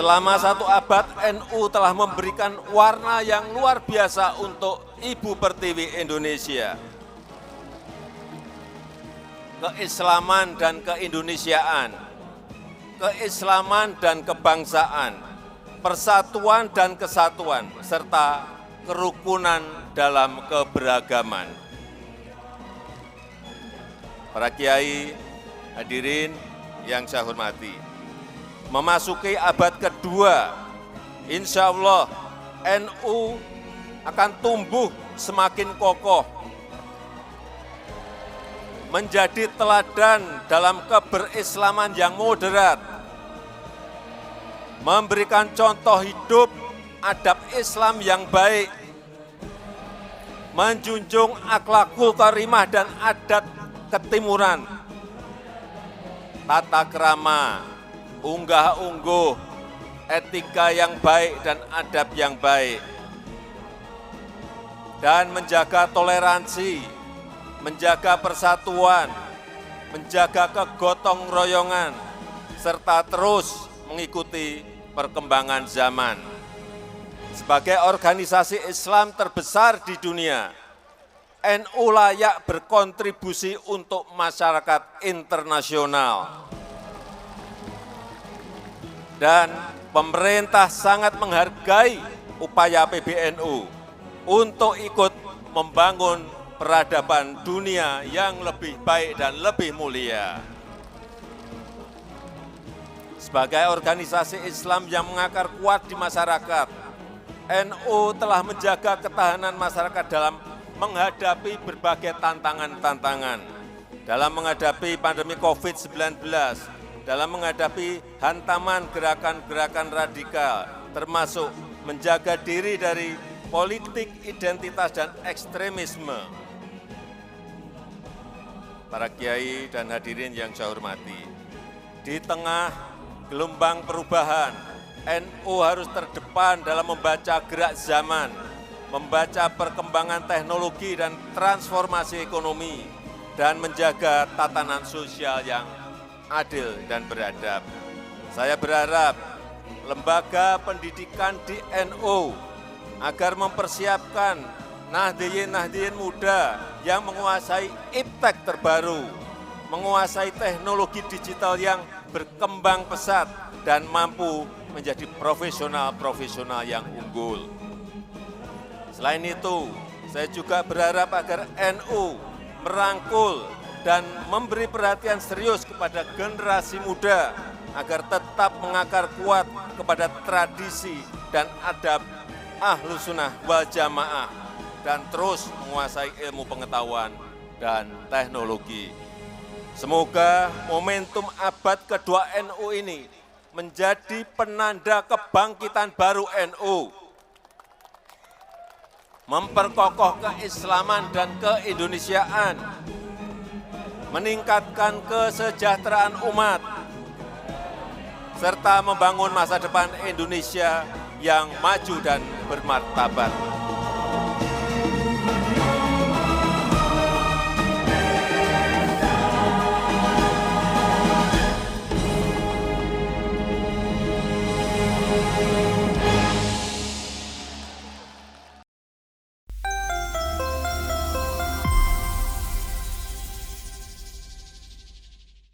Selama 1 abad, NU telah memberikan warna yang luar biasa untuk Ibu Pertiwi Indonesia. Keislaman dan keindonesiaan, keislaman dan kebangsaan, persatuan dan kesatuan, serta kerukunan dalam keberagaman. Para kiai, hadirin yang saya hormati, memasuki abad kedua, insya Allah NU akan tumbuh semakin kokoh, menjadi teladan dalam keberislaman yang moderat, memberikan contoh hidup adab Islam yang baik, menjunjung akhlakul karimah dan adat ketimuran, tata krama, unggah-ungguh, etika yang baik dan adab yang baik, dan menjaga toleransi, menjaga persatuan, menjaga kegotong royongan, serta terus mengikuti perkembangan zaman. Sebagai organisasi Islam terbesar di dunia, NU layak berkontribusi untuk masyarakat internasional. Dan pemerintah sangat menghargai upaya PBNU untuk ikut membangun peradaban dunia yang lebih baik dan lebih mulia. Sebagai organisasi Islam yang mengakar kuat di masyarakat, NU telah menjaga ketahanan masyarakat dalam menghadapi berbagai tantangan-tantangan, dalam menghadapi pandemi COVID-19, dalam menghadapi hantaman gerakan-gerakan radikal, termasuk menjaga diri dari politik identitas dan ekstremisme. Para kiai dan hadirin yang saya hormati, di tengah gelombang perubahan, NU harus terdepan dalam membaca gerak zaman, membaca perkembangan teknologi dan transformasi ekonomi, dan menjaga tatanan sosial yang adil dan beradab. Saya berharap lembaga pendidikan di NU agar mempersiapkan Nahdliyin muda yang menguasai iptek terbaru, menguasai teknologi digital yang berkembang pesat dan mampu menjadi profesional-profesional yang unggul. Selain itu, saya juga berharap agar NU merangkul dan memberi perhatian serius kepada generasi muda agar tetap mengakar kuat kepada tradisi dan adab Ahlus Sunnah wal Jamaah dan terus menguasai ilmu pengetahuan dan teknologi. Semoga momentum abad kedua NU ini menjadi penanda kebangkitan baru NU, memperkokoh keislaman dan keindonesiaan, meningkatkan kesejahteraan umat, serta membangun masa depan Indonesia yang maju dan bermartabat.